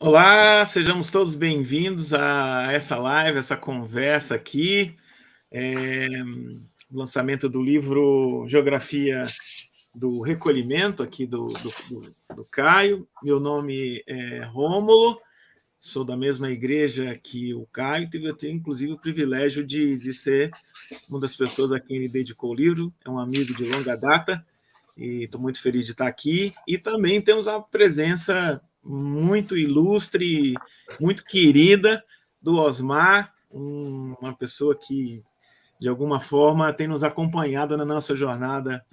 Olá, sejamos todos bem-vindos a essa live, essa conversa aqui. O lançamento do livro Geografia do Recolhimento, aqui do Caio. Meu nome é Rômulo, sou da mesma igreja que o Caio, eu tenho inclusive o privilégio de ser uma das pessoas a quem ele dedicou o livro, é um amigo de longa data, e estou muito feliz de estar aqui. E também temos a presença muito ilustre, muito querida do Osmar, uma pessoa que, de alguma forma, tem nos acompanhado na nossa jornada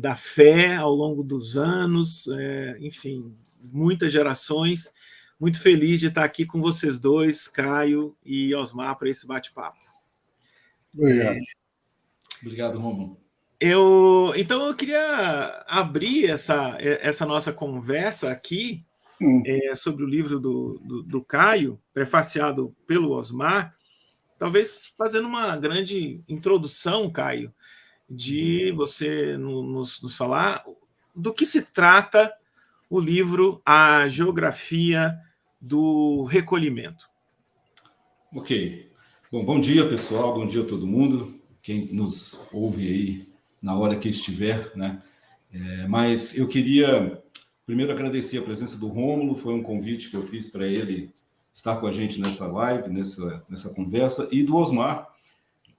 da fé ao longo dos anos, enfim, muitas gerações. Muito feliz de estar aqui com vocês dois, Caio e Osmar, para esse bate-papo. Obrigado. Obrigado, Romulo. Então, eu queria abrir essa nossa conversa aqui sobre o livro do Caio, prefaciado pelo Osmar, talvez fazendo uma grande introdução, Caio, de você nos falar do que se trata o livro A Geografia do Recolhimento. Ok. Bom dia, pessoal. Bom dia a todo mundo. Quem nos ouve aí na hora que estiver, né? Mas eu queria primeiro agradecer a presença do Rômulo. Foi um convite que eu fiz para ele estar com a gente nessa live, nessa conversa, e do Osmar,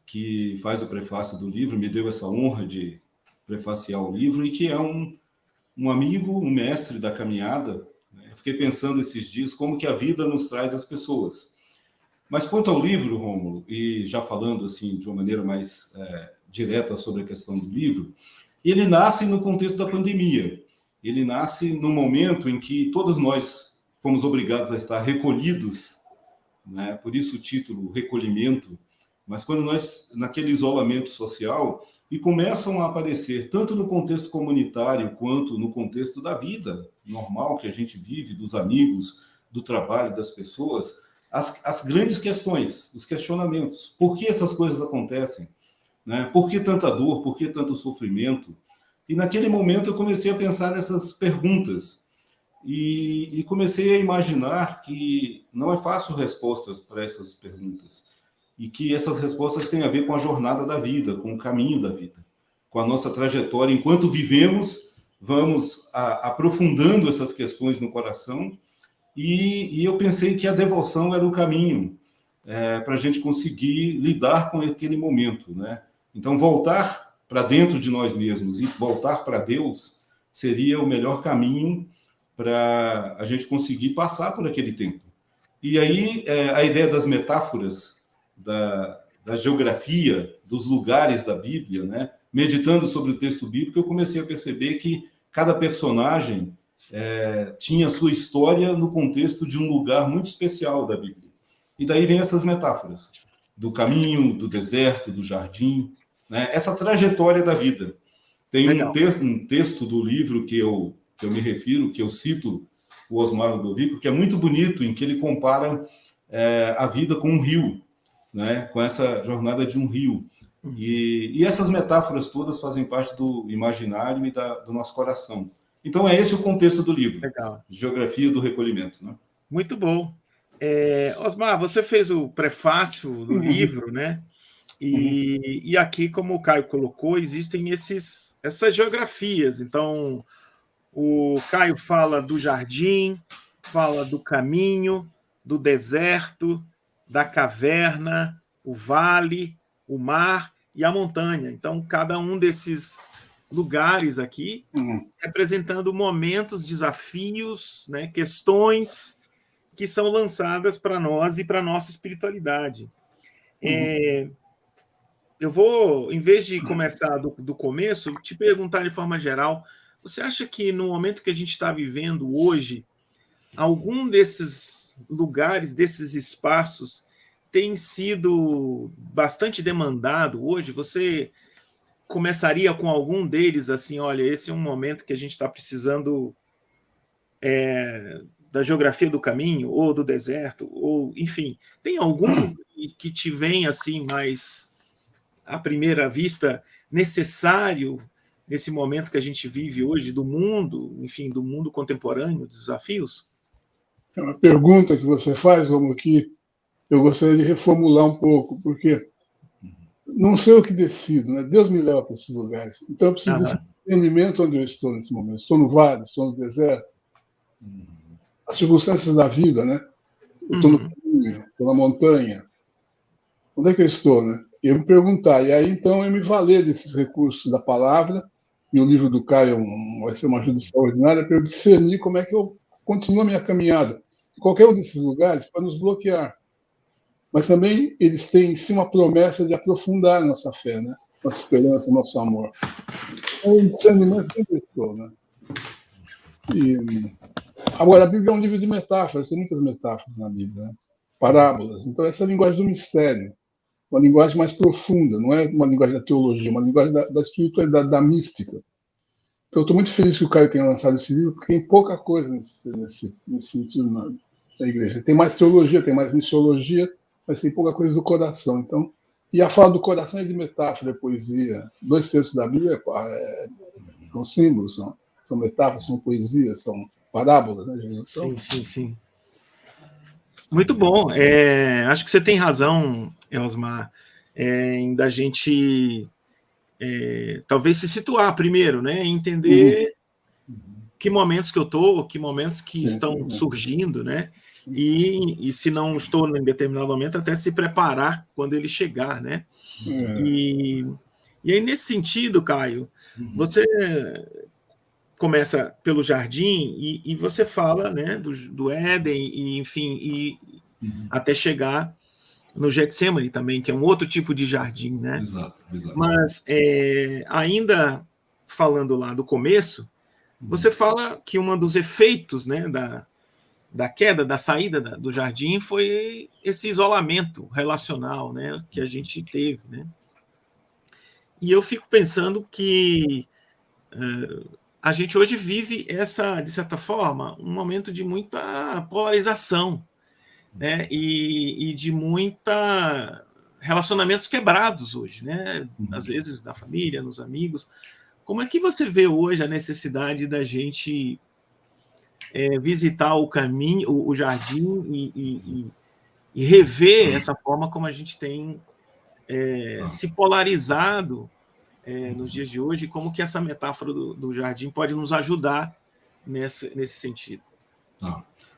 que faz o prefácio do livro, me deu essa honra de prefaciar o livro e que é um amigo, um mestre da caminhada. Eu fiquei pensando esses dias como que a vida nos traz as pessoas. Mas quanto ao livro, Rômulo, e já falando assim de uma maneira mais direta sobre a questão do livro, ele nasce no contexto da pandemia. Ele nasce no momento em que todos nós fomos obrigados a estar recolhidos, né? Por isso o título Recolhimento. Mas quando nós, naquele isolamento social, e começam a aparecer, tanto no contexto comunitário quanto no contexto da vida normal que a gente vive, dos amigos, do trabalho, das pessoas, as grandes questões, os questionamentos. Por que essas coisas acontecem? Né? Por que tanta dor? Por que tanto sofrimento? E naquele momento eu comecei a pensar nessas perguntas e comecei a imaginar que não é fácil respostas para essas perguntas e que essas respostas têm a ver com a jornada da vida, com o caminho da vida, com a nossa trajetória. Enquanto vivemos, vamos aprofundando essas questões no coração. E eu pensei que a devoção era o caminho para a gente conseguir lidar com aquele momento, né? Então, voltar para dentro de nós mesmos e voltar para Deus seria o melhor caminho para a gente conseguir passar por aquele tempo. E aí, a ideia das metáforas, da geografia, dos lugares da Bíblia, né? Meditando sobre o texto bíblico, eu comecei a perceber que cada personagem tinha sua história no contexto de um lugar muito especial da Bíblia. E daí vem essas metáforas do caminho, do deserto, do jardim, né? Essa trajetória da vida. Tem um texto do livro que eu me refiro, que eu cito o Osmar Ludovico, que é muito bonito, em que ele compara a vida com um rio, né? Com essa jornada de um rio. E essas metáforas todas fazem parte do imaginário e do nosso coração. Então, é esse o contexto do livro. Legal. Geografia do Recolhimento. Né? Muito bom. Osmar, você fez o prefácio do livro, né? E aqui, como o Caio colocou, existem essas geografias. Então, o Caio fala do jardim, fala do caminho, do deserto, da caverna, o vale, o mar e a montanha. Então, cada um desses lugares aqui representando momentos, desafios, né, questões que são lançadas para nós e para a nossa espiritualidade. Eu vou, em vez de começar do começo, te perguntar de forma geral, você acha que no momento que a gente está vivendo hoje, algum desses lugares, desses espaços, tem sido bastante demandado hoje? Você começaria com algum deles assim, olha, esse é um momento que a gente está precisando da geografia do caminho, ou do deserto, ou enfim, tem algum que te vem assim mais à primeira vista necessário nesse momento que a gente vive hoje do mundo, enfim, do mundo contemporâneo, dos desafios? É uma pergunta que você faz, Romulo, que eu gostaria de reformular um pouco, porque não sei o que decido, né? Deus me leva para esses lugares. Então eu preciso desse discernimento onde eu estou nesse momento. Estou no vale, estou no deserto. As circunstâncias da vida, né? Eu estou no caminho, estou na montanha. Onde é que eu estou, né? E eu me perguntar. E aí, então, eu me valer desses recursos da palavra, e o livro do Caio vai ser uma ajuda extraordinária para eu discernir como é que eu continuo a minha caminhada. Qualquer um desses lugares pode nos bloquear. Mas também eles têm em si uma promessa de aprofundar a nossa fé, né? Nossa esperança, nosso amor. É um discernimento que eu estou, né? Agora, a Bíblia é um livro de metáforas, tem muitas metáforas na Bíblia, né? Parábolas. Então, essa é a linguagem do mistério, uma linguagem mais profunda, não é uma linguagem da teologia, uma linguagem da espiritualidade, da mística. Então, eu estou muito feliz que o Caio tenha lançado esse livro, porque tem pouca coisa nesse sentido na igreja. Tem mais teologia, tem mais missiologia, mas tem pouca coisa do coração. Então, e a fala do coração é de metáfora, é poesia. 2/3 da Bíblia são símbolos, são metáforas, são poesias, são parábolas, né? Então, sim. Muito bom. Acho que você tem razão, Elzmar, em da gente talvez se situar primeiro, né? Entender que momentos que eu estou, que momentos que estão surgindo, né? E se não estou em determinado momento, até se preparar quando ele chegar, né? E aí, nesse sentido, Caio, você começa pelo jardim e você fala, né, do Éden, e enfim, até chegar no Getsemane também, que é um outro tipo de jardim, né? Exato. Mas ainda falando lá do começo, você fala que um dos efeitos, né, da queda, da saída do jardim, foi esse isolamento relacional, né, que a gente teve, né? E eu fico pensando que a gente hoje vive essa, de certa forma, um momento de muita polarização, né? E de muita relacionamentos quebrados hoje, né? Às vezes na família, nos amigos. Como é que você vê hoje a necessidade da gente visitar o caminho, o jardim e rever essa forma como a gente tem se polarizado nos dias de hoje, como que essa metáfora do jardim pode nos ajudar nesse sentido?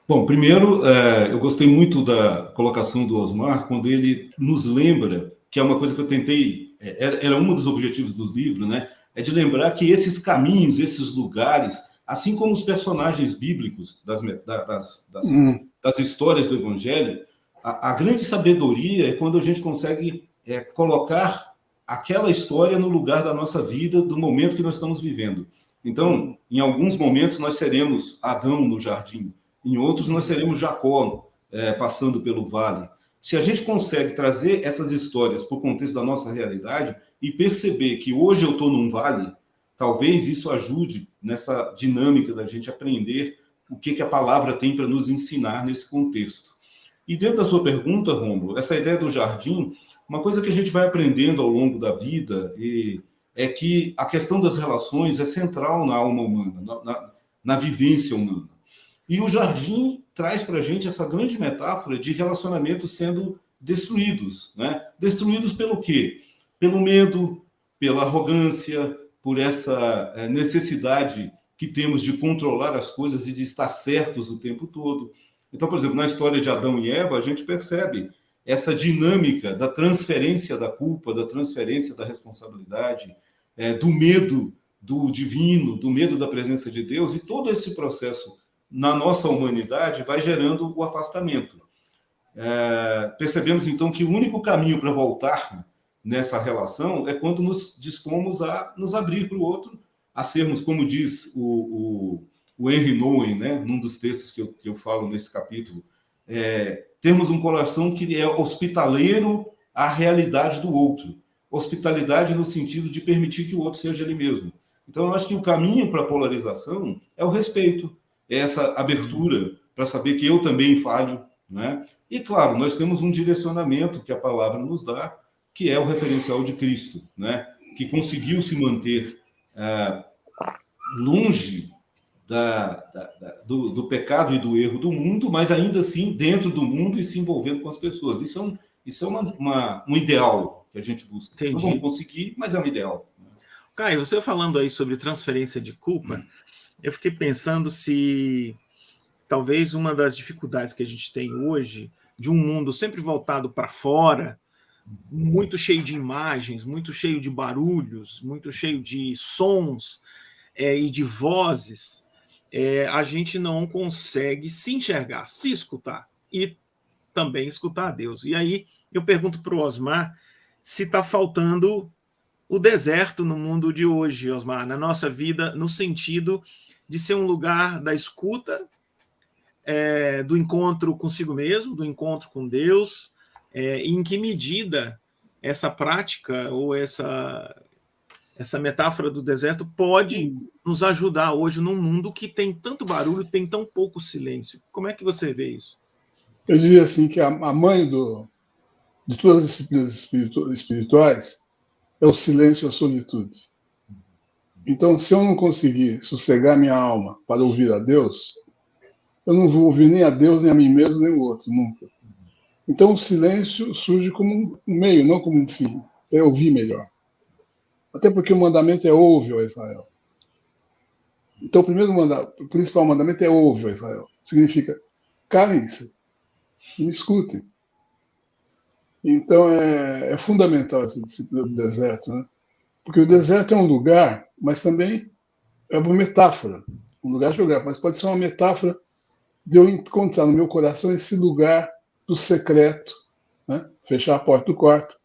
Bom, primeiro, eu gostei muito da colocação do Osmar, quando ele nos lembra, que é uma coisa que eu tentei, era um dos objetivos dos livros, né? É de lembrar que esses caminhos, esses lugares, assim como os personagens bíblicos das histórias do Evangelho, a grande sabedoria é quando a gente consegue colocar aquela história no lugar da nossa vida, do momento que nós estamos vivendo. Então, em alguns momentos, nós seremos Adão no jardim, em outros, nós seremos Jacó passando pelo vale. Se a gente consegue trazer essas histórias para o contexto da nossa realidade e perceber que hoje eu estou num vale, talvez isso ajude nessa dinâmica da gente aprender o que a palavra tem para nos ensinar nesse contexto. E dentro da sua pergunta, Rômulo, essa ideia do jardim, uma coisa que a gente vai aprendendo ao longo da vida é que a questão das relações é central na alma humana, na vivência humana. E o jardim traz para a gente essa grande metáfora de relacionamentos sendo destruídos, né? Destruídos pelo quê? Pelo medo, pela arrogância, por essa necessidade que temos de controlar as coisas e de estar certos o tempo todo. Então, por exemplo, na história de Adão e Eva, a gente percebe essa dinâmica da transferência da culpa, da transferência da responsabilidade, do medo do divino, do medo da presença de Deus, e todo esse processo na nossa humanidade vai gerando o afastamento. Percebemos, então, que o único caminho para voltar nessa relação é quando nos dispomos a nos abrir para o outro, a sermos, como diz o Henry Nouwen, né, num dos textos que eu falo nesse capítulo, termos um coração que é hospitaleiro à realidade do outro. Hospitalidade no sentido de permitir que o outro seja ele mesmo. Então, eu acho que o caminho para a polarização é o respeito, é essa abertura para saber que eu também falho, né? E, claro, nós temos um direcionamento que a palavra nos dá, que é o referencial de Cristo, né? Que conseguiu se manter longe do pecado e do erro do mundo, mas ainda assim dentro do mundo e se envolvendo com as pessoas. Isso é um ideal que a gente busca. Entendi. Não vamos conseguir, mas é um ideal. Caio, você falando aí sobre transferência de culpa, eu fiquei pensando se talvez uma das dificuldades que a gente tem hoje, de um mundo sempre voltado para fora, muito cheio de imagens, muito cheio de barulhos, muito cheio de sons e de vozes, a gente não consegue se enxergar, se escutar e também escutar a Deus. E aí eu pergunto para o Osmar se está faltando o deserto no mundo de hoje, Osmar, na nossa vida, no sentido de ser um lugar da escuta, do encontro consigo mesmo, do encontro com Deus, em que medida essa prática ou essa metáfora do deserto pode nos ajudar hoje num mundo que tem tanto barulho, tem tão pouco silêncio. Como é que você vê isso? Eu diria assim que a mãe de todas as disciplinas espirituais é o silêncio e a solitude. Então, se eu não conseguir sossegar minha alma para ouvir a Deus, eu não vou ouvir nem a Deus, nem a mim mesmo, nem o outro, nunca. Então, o silêncio surge como um meio, não como um fim. É ouvir melhor. Até porque o mandamento é ouve, ó Israel. Então, o principal mandamento é ouve, ó Israel. Significa, calem-se e me escutem. Então, é fundamental essa disciplina do deserto, né? Porque o deserto é um lugar, mas também é uma metáfora. Um lugar geográfico, mas pode ser uma metáfora de eu encontrar no meu coração esse lugar do secreto, né? Fechar a porta do quarto,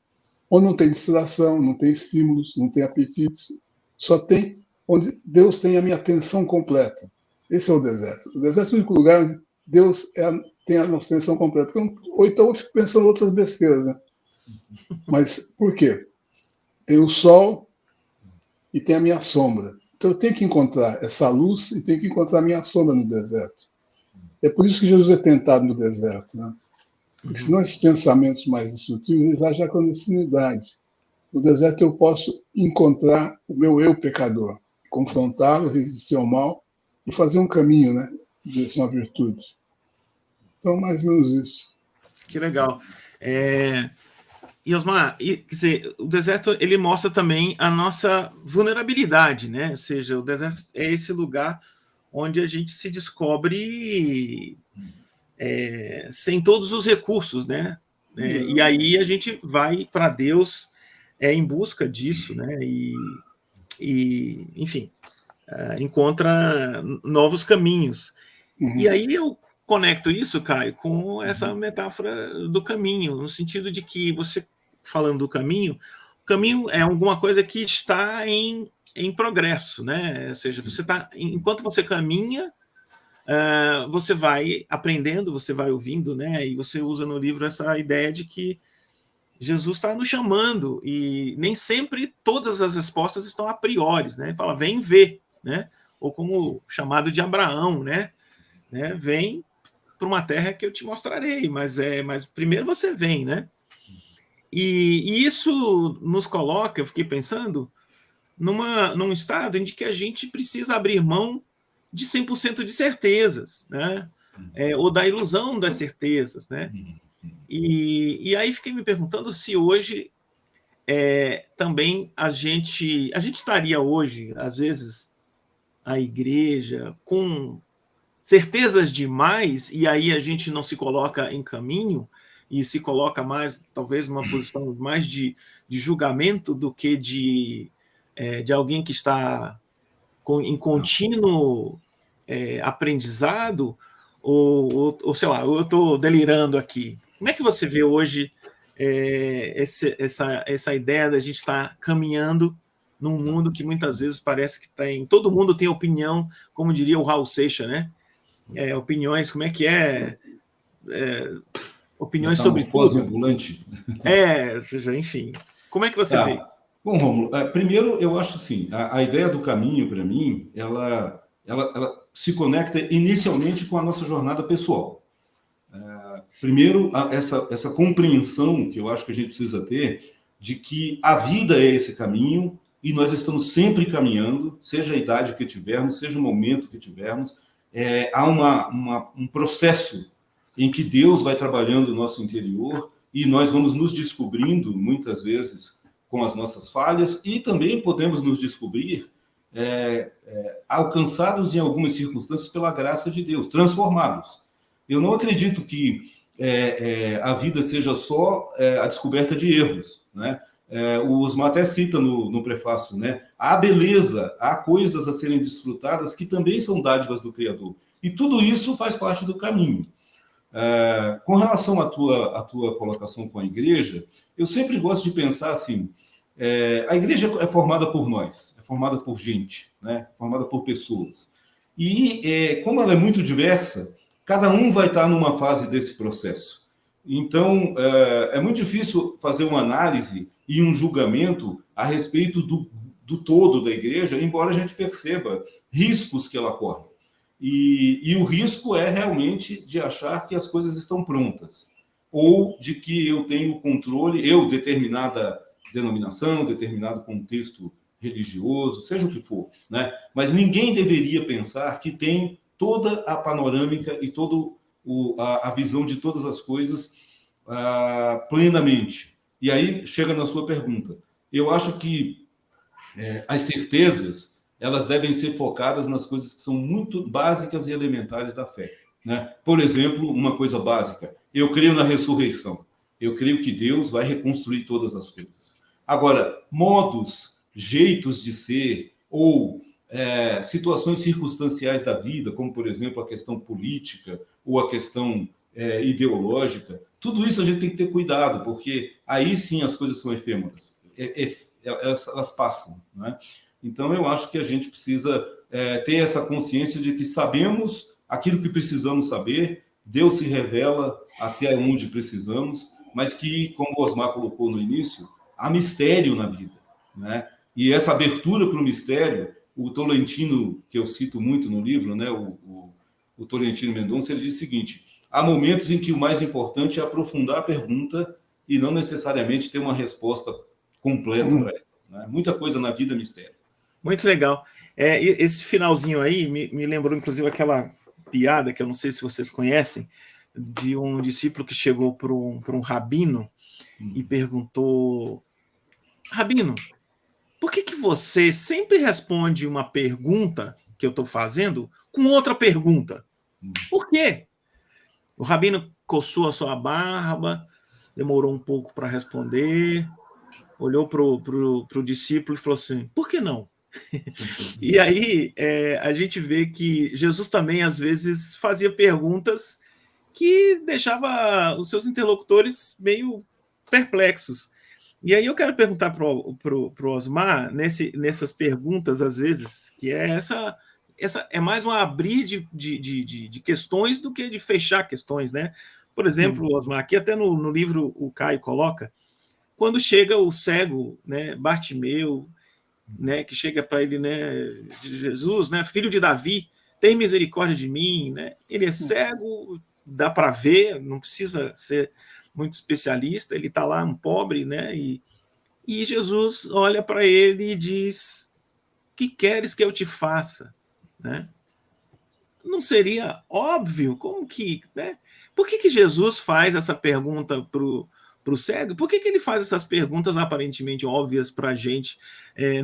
onde não tem distração, não tem estímulos, não tem apetites, só tem onde Deus tem a minha atenção completa. Esse é o deserto. O deserto é o único lugar onde Deus tem a nossa atenção completa. Ou então eu fico pensando em outras besteiras, né? Mas por quê? Tem o sol e tem a minha sombra. Então eu tenho que encontrar essa luz e tenho que encontrar a minha sombra no deserto. É por isso que Jesus é tentado no deserto, né? Porque senão esses pensamentos mais destrutivos, eles agem a clandestinidade. No deserto eu posso encontrar o meu eu pecador, confrontá-lo, resistir ao mal e fazer um caminho, né, em direção à virtude. Então, mais ou menos isso. Que legal. E Osmar, quer dizer, o deserto ele mostra também a nossa vulnerabilidade, né? Ou seja, o deserto é esse lugar onde a gente se descobre sem todos os recursos, né? E aí a gente vai para Deus em busca disso, né? E enfim, encontra novos caminhos. E aí eu conecto isso, Caio, com essa metáfora do caminho, no sentido de que você, falando do caminho, o caminho é alguma coisa que está em progresso, né? Ou seja, enquanto você caminha, você vai aprendendo, você vai ouvindo, né? E você usa no livro essa ideia de que Jesus está nos chamando e nem sempre todas as respostas estão a priori, né? Fala, vem ver, né? Ou como chamado de Abraão, né? Vem para uma terra que eu te mostrarei, mas primeiro você vem, né? E isso nos coloca, eu fiquei pensando, num estado em que a gente precisa abrir mão de 100% de certezas, né? Ou da ilusão das certezas, né? E aí fiquei me perguntando se hoje também a gente estaria hoje, às vezes, a igreja com certezas demais, e aí a gente não se coloca em caminho e se coloca mais, talvez, numa posição mais de julgamento do que de alguém que está em contínuo aprendizado, ou sei lá, eu estou delirando aqui. Como é que você vê hoje essa ideia da gente estar caminhando num mundo que muitas vezes parece que todo mundo tem opinião, como diria o Raul Seixas, né? Opiniões, como é que opiniões sobre tudo. Ambulante. Ou seja, enfim. Como é que você vê isso? Bom, Rômulo, primeiro eu acho assim, a ideia do caminho, para mim, ela se conecta inicialmente com a nossa jornada pessoal. Primeiro, essa compreensão que eu acho que a gente precisa ter de que a vida é esse caminho e nós estamos sempre caminhando, seja a idade que tivermos, seja o momento que tivermos, há um processo em que Deus vai trabalhando o nosso interior e nós vamos nos descobrindo, muitas vezes, com as nossas falhas, e também podemos nos descobrir alcançados em algumas circunstâncias pela graça de Deus, transformados. Eu não acredito que a vida seja só a descoberta de erros, né? O Osmar até cita no prefácio, né? Há beleza, há coisas a serem desfrutadas que também são dádivas do Criador. E tudo isso faz parte do caminho. Com relação à tua colocação com a igreja, eu sempre gosto de pensar assim, a igreja é formada por nós, é formada por gente, né? É formada por pessoas. E como ela é muito diversa, cada um vai estar numa fase desse processo. Então, é muito difícil fazer uma análise e um julgamento a respeito do todo da igreja, embora a gente perceba riscos que ela corre. E o risco é realmente de achar que as coisas estão prontas, ou de que eu tenho controle, determinada denominação, determinado contexto religioso, seja o que for, né? Mas ninguém deveria pensar que tem toda a panorâmica e toda a visão de todas as coisas plenamente. E aí chega na sua pergunta. Eu acho que as certezas elas devem ser focadas nas coisas que são muito básicas e elementares da fé, né? Por exemplo, uma coisa básica, eu creio na ressurreição, eu creio que Deus vai reconstruir todas as coisas. Agora, modos, jeitos de ser, ou situações circunstanciais da vida, como, por exemplo, a questão política ou a questão ideológica, tudo isso a gente tem que ter cuidado, porque aí sim as coisas são efêmeras, elas passam, né? Então, eu acho que a gente precisa ter essa consciência de que sabemos aquilo que precisamos saber, Deus se revela até onde precisamos, mas que, como o Osmar colocou no início, há mistério na vida, né? E essa abertura para o mistério, o Tolentino, que eu cito muito no livro, né, o Tolentino Mendonça, ele diz o seguinte: há momentos em que o mais importante é aprofundar a pergunta e não necessariamente ter uma resposta completa para ela, né? Muita coisa na vida é mistério. Muito legal. Esse finalzinho aí me lembrou, inclusive, aquela piada que eu não sei se vocês conhecem, de um discípulo que chegou para um rabino e perguntou: Rabino, por que você sempre responde uma pergunta que eu estou fazendo com outra pergunta? Por quê? O rabino coçou a sua barba, demorou um pouco para responder, olhou para o discípulo e falou assim: por que não? E aí a gente vê que Jesus também, às vezes, fazia perguntas que deixava os seus interlocutores meio perplexos. E aí eu quero perguntar para o Osmar, nessas perguntas, às vezes, que essa é mais um abrir de questões do que de fechar questões, né? Por exemplo, Osmar, aqui até no livro o Caio coloca, quando chega o cego, né, Bartimeu, né, que chega para ele, né, Jesus, né, filho de Davi, tem misericórdia de mim, né? Ele é cego, dá para ver, não precisa ser muito especialista, ele está lá, um pobre, né? E Jesus olha para ele e diz: que queres que eu te faça? Né? Não seria óbvio? Como que, né? Por que Jesus faz essa pergunta para o cego? Por que ele faz essas perguntas aparentemente óbvias para a gente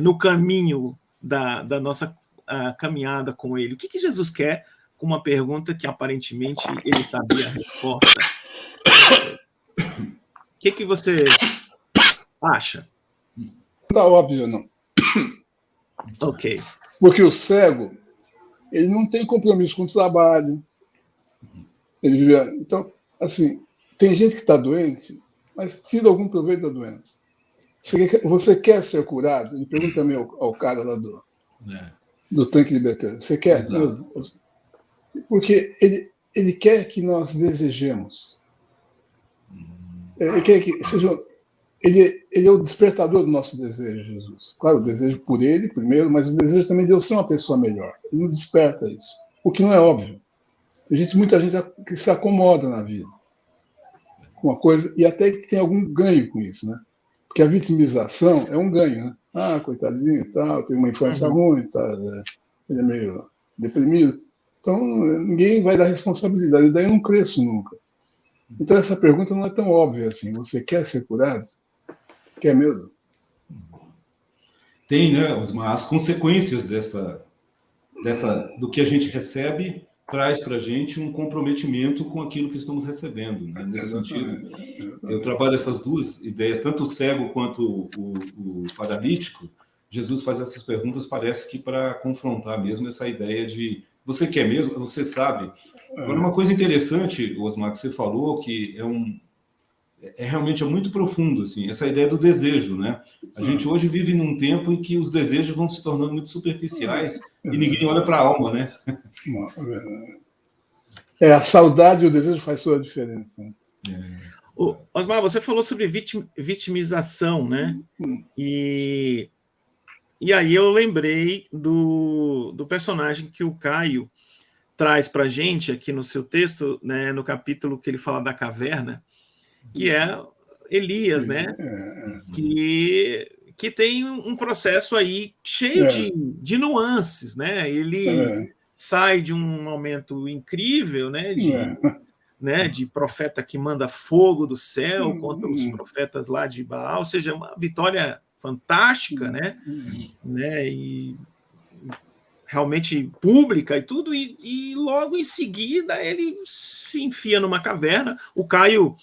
no caminho da nossa caminhada com ele? O que Jesus quer com uma pergunta que aparentemente ele sabia a resposta? O que você acha? Não está óbvio, não. Ok. Porque o cego, ele não tem compromisso com o trabalho. Então, assim, tem gente que está doente, mas tira algum proveito da doença. Você quer ser curado? Ele pergunta também ao cara lá do tanque de Betesda. Você quer? Porque ele quer que nós desejemos. Ele quer que seja... Ele é o despertador do nosso desejo, Jesus. Claro, o desejo por ele, primeiro, mas o desejo também de eu ser uma pessoa melhor. Ele não desperta isso. O que não é óbvio. Muita gente que se acomoda na vida com uma coisa e até que tem algum ganho com isso, né? Porque a vitimização é um ganho, né? coitadinho e tal, tem uma infância ruim, tá, ele é meio deprimido. Então, ninguém vai dar responsabilidade, daí eu não cresço nunca. Então, essa pergunta não é tão óbvia assim. Você quer ser curado? Quer mesmo? Tem, né, as consequências do que a gente recebe traz para a gente um comprometimento com aquilo que estamos recebendo, né? Nesse sentido, eu trabalho essas duas ideias, tanto o cego quanto o paralítico. Jesus faz essas perguntas, parece que para confrontar mesmo essa ideia de você quer mesmo, você sabe. Agora, uma coisa interessante, Osmar, que você falou, que realmente muito profundo, assim, essa ideia do desejo, né? A gente hoje vive num tempo em que os desejos vão se tornando muito superficiais e ninguém olha para a alma, né? A saudade e o desejo faz toda a diferença. Né? Osmar, você falou sobre vitimização, né? E aí eu lembrei do personagem que o Caio traz para a gente aqui no seu texto, né, no capítulo que ele fala da caverna, que é Elias, né? Que tem um processo aí cheio de nuances, né? Ele sai de um momento incrível, né, de profeta que manda fogo do céu contra os profetas lá de Baal, ou seja, uma vitória fantástica, né? E realmente pública e tudo, e logo em seguida ele se enfia numa caverna. O Caio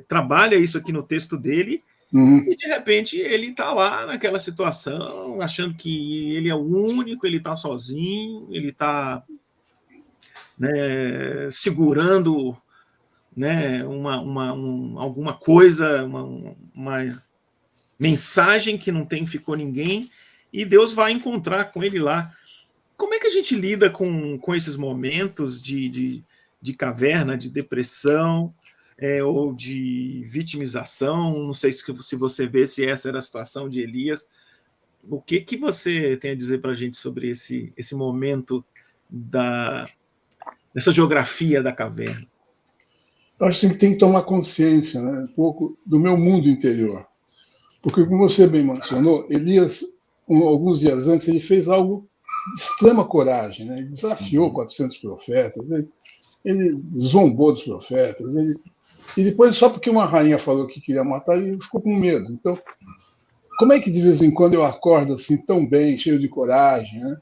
trabalha isso aqui no texto dele, e de repente ele está lá naquela situação, achando que ele é o único, ele está sozinho, ele está segurando, né, alguma coisa, uma mensagem que não ficou ninguém, e Deus vai encontrar com ele lá. Como é que a gente lida com esses momentos de caverna, de depressão, ou de vitimização? Não sei se você vê se essa era a situação de Elias. O que você tem a dizer para a gente sobre esse momento dessa geografia da caverna? Eu acho que tem que tomar consciência, né, um pouco do meu mundo interior. Porque, como você bem mencionou, Elias, alguns dias antes, ele fez algo de extrema coragem, né? Ele desafiou 400 profetas, ele zombou dos profetas, e depois, só porque uma rainha falou que queria matar, ele ficou com medo. Então, como é que de vez em quando eu acordo assim tão bem, cheio de coragem, né?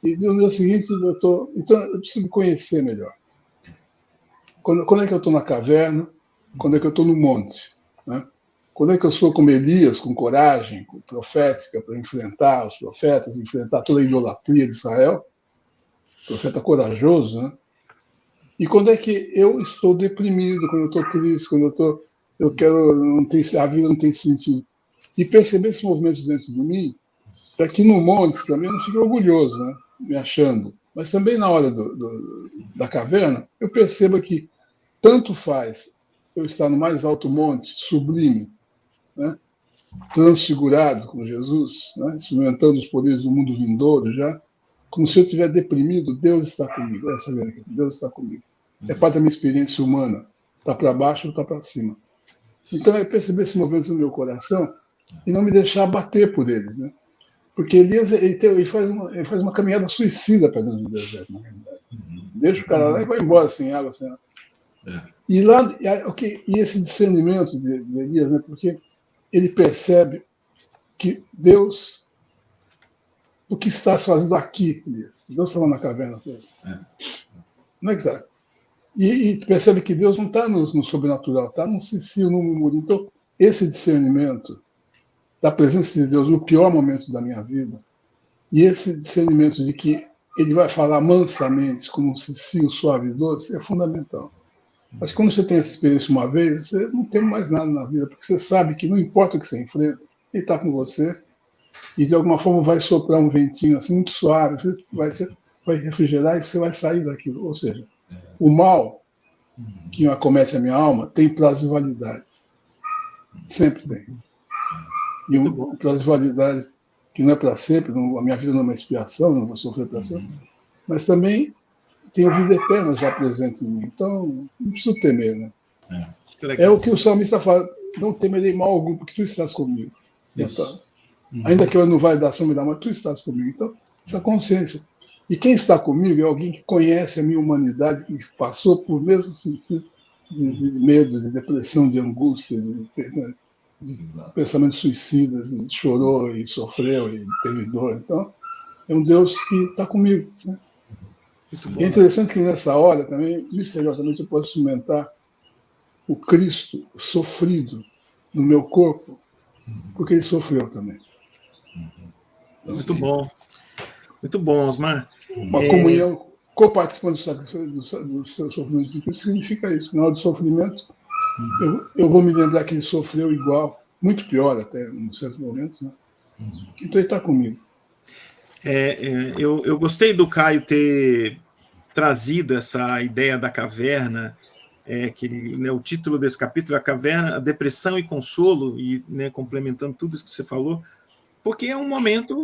E no dia seguinte então eu preciso me conhecer melhor. Quando é que eu estou na caverna? Quando é que eu estou no monte? Né? Quando é que eu sou como Elias, com coragem profética para enfrentar os profetas, enfrentar toda a idolatria de Israel? Profeta corajoso, né? E quando é que eu estou deprimido, quando eu estou triste, quando a vida não tem sentido? E perceber esses movimentos dentro de mim, para que no monte também eu não fique orgulhoso, né? Me achando. Mas também na hora da caverna, eu percebo que tanto faz eu estar no mais alto monte, sublime, né? Transfigurado com Jesus, né? Experimentando os poderes do mundo vindouro já, como se eu estiver deprimido, Deus está comigo. Deus está comigo. É parte da minha experiência humana. Está para baixo ou está para cima. Então, eu perceber esse movimento no meu coração e não me deixar abater por eles, né? Porque Elias ele faz uma caminhada suicida para dentro do deserto, na realidade. Deixa o cara lá e vai embora sem água, sem nada. E lá, e esse discernimento de Elias, né? Porque ele percebe que Deus, o que estás fazendo aqui, Elias? Deus estava na caverna. Não é que está? E percebe que Deus não está no sobrenatural, está no cicio, no murmúrio. Então, esse discernimento da presença de Deus no pior momento da minha vida, e esse discernimento de que ele vai falar mansamente, como um cicio suave e doce, é fundamental. Mas quando você tem essa experiência uma vez, você não tem mais nada na vida, porque você sabe que não importa o que você enfrenta, ele está com você, e de alguma forma vai soprar um ventinho assim, muito suave, vai refrigerar e você vai sair daquilo. Ou seja, o mal que acomete a minha alma tem prazo de validade. Sempre tem. E um prazo de validade que não é para sempre, a minha vida não é uma expiação, não vou sofrer para sempre, mas também tem a vida eterna já presente em mim. Então, não preciso temer, né? É o que o salmista fala, não temerei mal algum, porque tu estás comigo. Então, Ainda que eu não vai dar sombra, mas tu estás comigo. Então, essa consciência. E quem está comigo é alguém que conhece a minha humanidade, que passou por mesmo sentido de medo, de depressão, de angústia, de pensamentos suicidas, e chorou e sofreu e teve dor. Então, é um Deus que está comigo. Né? E é interessante que nessa hora também, misteriosamente, eu posso experimentar o Cristo sofrido no meu corpo, porque ele sofreu também. Muito bom. Muito bom, Osmar. Uma comunhão, co-participando do seu sofrimento de Cristo, significa isso. Na hora do sofrimento, eu vou me lembrar que ele sofreu igual, muito pior até, em certos momentos. Né? Então ele está comigo. Eu gostei do Caio ter trazido essa ideia da caverna, o título desse capítulo é A Caverna, a Depressão e Consolo, e complementando tudo isso que você falou, porque é um momento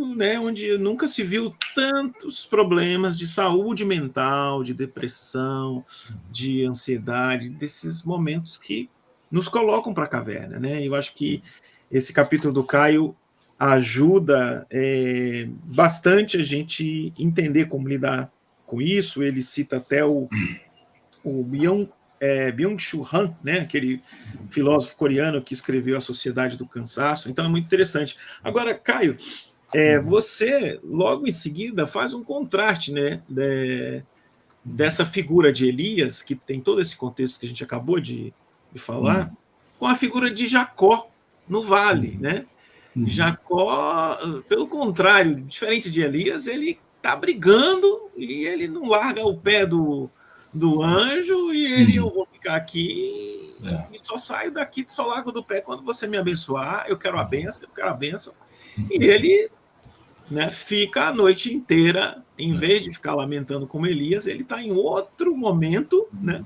onde nunca se viu tantos problemas de saúde mental, de depressão, de ansiedade, desses momentos que nos colocam para a caverna. Né? Eu acho que esse capítulo do Caio ajuda bastante a gente entender como lidar com isso. Ele cita até o Byung-Chul Han, né, aquele filósofo coreano que escreveu A Sociedade do Cansaço. Então é muito interessante. Agora, Caio, você logo em seguida faz um contraste, né, dessa figura de Elias, que tem todo esse contexto que a gente acabou de falar, com a figura de Jacó no vale. Né? Jacó, pelo contrário, diferente de Elias, ele está brigando e ele não larga o pé do anjo e ele, eu vou ficar aqui e só saio daqui, só largo do pé quando você me abençoar, eu quero a bênção. E ele fica a noite inteira, em vez de ficar lamentando como Elias, ele está em outro momento, né?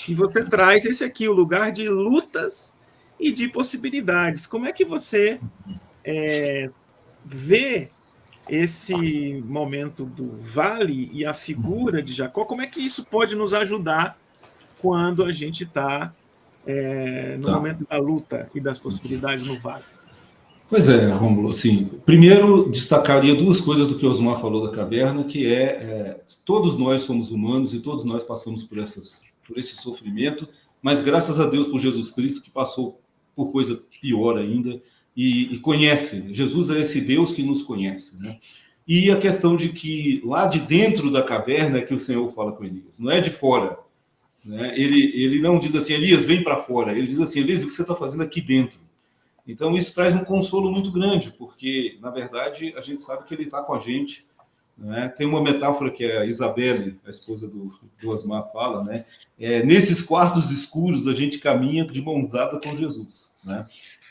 E você traz esse aqui, o lugar de lutas e de possibilidades. Como é que você vê esse momento do vale e a figura de Jacó? Como é que isso pode nos ajudar quando a gente está no momento da luta e das possibilidades no vale? Pois é, Rômulo, assim, primeiro destacaria duas coisas do que o Osmar falou da caverna, que todos nós somos humanos e todos nós passamos por esse sofrimento, mas graças a Deus por Jesus Cristo, que passou por coisa pior ainda, e conhece. Jesus é esse Deus que nos conhece. Né? E a questão de que lá de dentro da caverna é que o Senhor fala com Elias, não é de fora. Né? Ele não diz assim, Elias, vem para fora. Ele diz assim, Elias, o que você está fazendo aqui dentro? Então, isso traz um consolo muito grande, porque, na verdade, a gente sabe que ele está com a gente. Né? Tem uma metáfora que a Isabelle, a esposa do Osmar, fala, né? Nesses quartos escuros, a gente caminha de mãos dadas com Jesus. Né?